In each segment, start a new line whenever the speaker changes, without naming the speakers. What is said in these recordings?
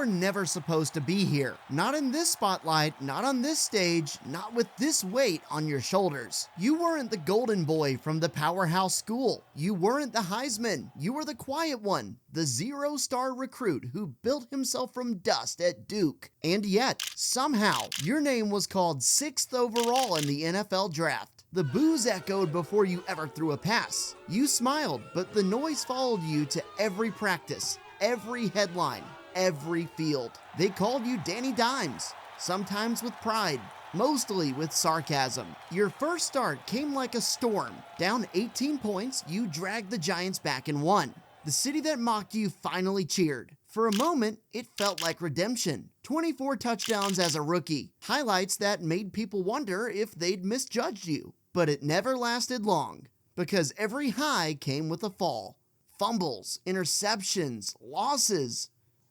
were never supposed to be here. Not in this spotlight, not on this stage, not with this weight on your shoulders. You weren't the golden boy from the powerhouse school. You weren't the Heisman. You were the quiet one, the zero-star recruit who built himself from dust at Duke. And yet, somehow, your name was called 6th overall in the NFL draft. The boos echoed before you ever threw a pass. You smiled, but the noise followed you to every practice, every headline, every field. They called you Danny Dimes, sometimes with pride, mostly with sarcasm. Your first start came like a storm. Down 18 points, you dragged the Giants back and won. The city that mocked you finally cheered. For a moment, it felt like redemption. 24 touchdowns as a rookie, highlights that made people wonder if they'd misjudged you. But it never lasted long, because every high came with a fall. Fumbles, interceptions, losses.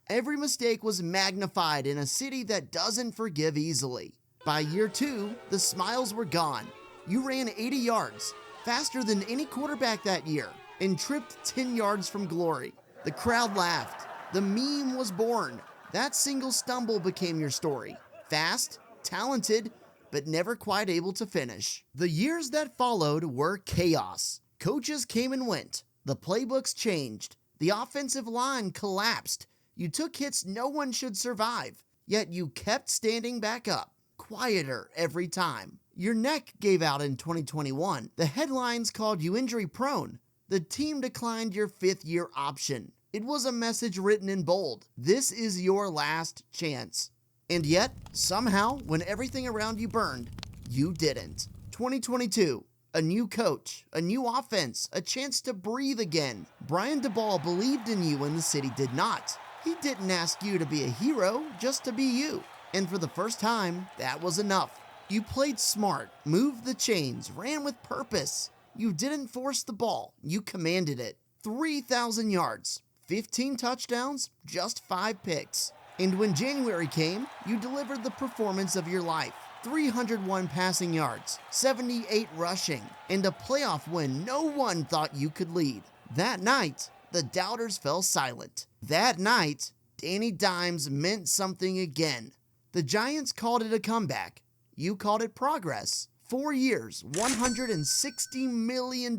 Every mistake was magnified in a city that doesn't forgive easily. By year 2, the smiles were gone. You ran 80 yards, faster than any quarterback that year, and tripped 10 yards from glory. The crowd laughed. The meme was born. That single stumble became your story. Fast, talented, but never quite able to finish. The years that followed were chaos. Coaches came and went. The playbooks changed. The offensive line collapsed. You took hits no one should survive, yet you kept standing back up, quieter every time. Your neck gave out in 2021. The headlines called you injury prone. The team declined your 5th-year option. It was a message written in bold. This is your last chance. And yet, somehow, when everything around you burned, you didn't. 2022, a new coach, a new offense, a chance to breathe again. Brian DeBall believed in you when the city did not. He didn't ask you to be a hero, just to be you. And for the first time, that was enough. You played smart, moved the chains, ran with purpose. You didn't force the ball, you commanded it. 3,000 yards, 15 touchdowns, just 5 picks. And when January came, you delivered the performance of your life. 301 passing yards, 78 rushing, and a playoff win no one thought you could lead. That night, the doubters fell silent. That night, Danny Dimes meant something again. The Giants called it a comeback. You called it progress. 4 years, $160 million.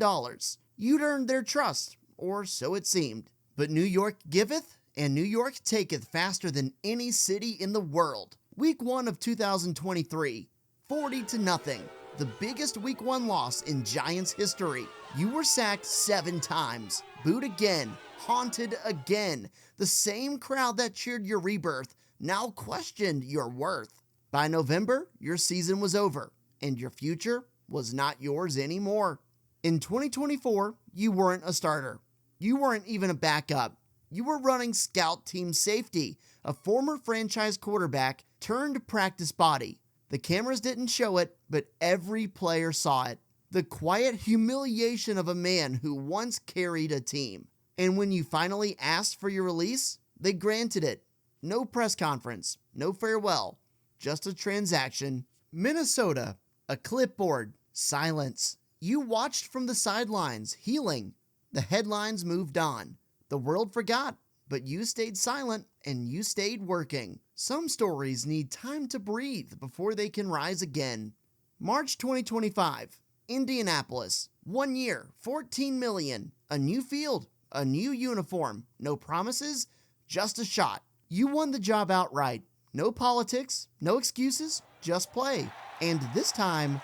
You'd earned their trust, or so it seemed. But New York giveth, and New York taketh faster than any city in the world. Week 1 of 2023, 40-0, the biggest Week 1 loss in Giants history. You were sacked 7 times, booed again, haunted again. The same crowd that cheered your rebirth now questioned your worth. By November, your season was over, and your future was not yours anymore. In 2024, you weren't a starter. You weren't even a backup. You were running scout team safety, a former franchise quarterback turned practice body. The cameras didn't show it, but every player saw it. The quiet humiliation of a man who once carried a team. And when you finally asked for your release, they granted it. No press conference, no farewell, just a transaction. Minnesota, a clipboard, silence. You watched from the sidelines, healing. The headlines moved on. The world forgot, but you stayed silent and you stayed working. Some stories need time to breathe before they can rise again. March 2025, Indianapolis. 1 year, $14 million. A new field, a new uniform. No promises, just a shot. You won the job outright. No politics, no excuses, just play. And this time,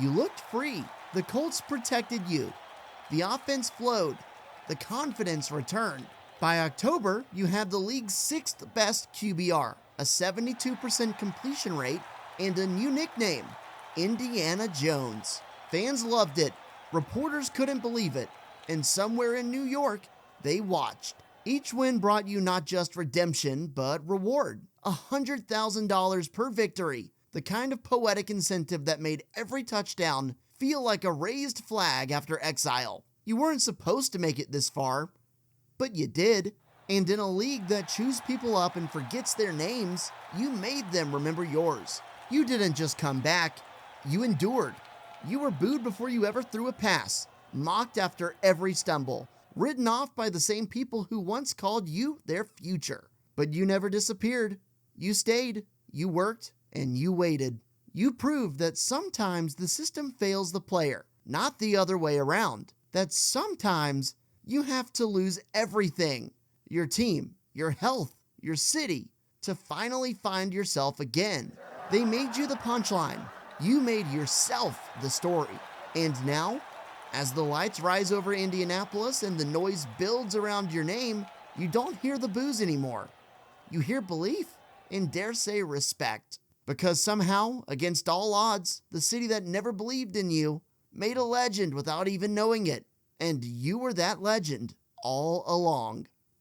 you looked free. The Colts protected you. The offense flowed. The confidence returned. By October, you had the league's 6th best QBR, a 72% completion rate, and a new nickname, Indiana Jones. Fans loved it. Reporters couldn't believe it. And somewhere in New York, they watched. Each win brought you not just redemption, but reward. $100,000 per victory. The kind of poetic incentive that made every touchdown feel like a raised flag after exile. You weren't supposed to make it this far, but you did. And in a league that chews people up and forgets their names, you made them remember yours. You didn't just come back, you endured. You were booed before you ever threw a pass, mocked after every stumble, written off by the same people who once called you their future. But you never disappeared. You stayed, you worked, and you waited. You proved that sometimes the system fails the player, not the other way around. That sometimes you have to lose everything, your team, your health, your city, to finally find yourself again. They made you the punchline. You made yourself the story. And now, as the lights rise over Indianapolis and the noise builds around your name, you don't hear the boos anymore. You hear belief and, dare say, respect. Because somehow, against all odds, the city that never believed in you made a legend without even knowing it. And you were that legend all along.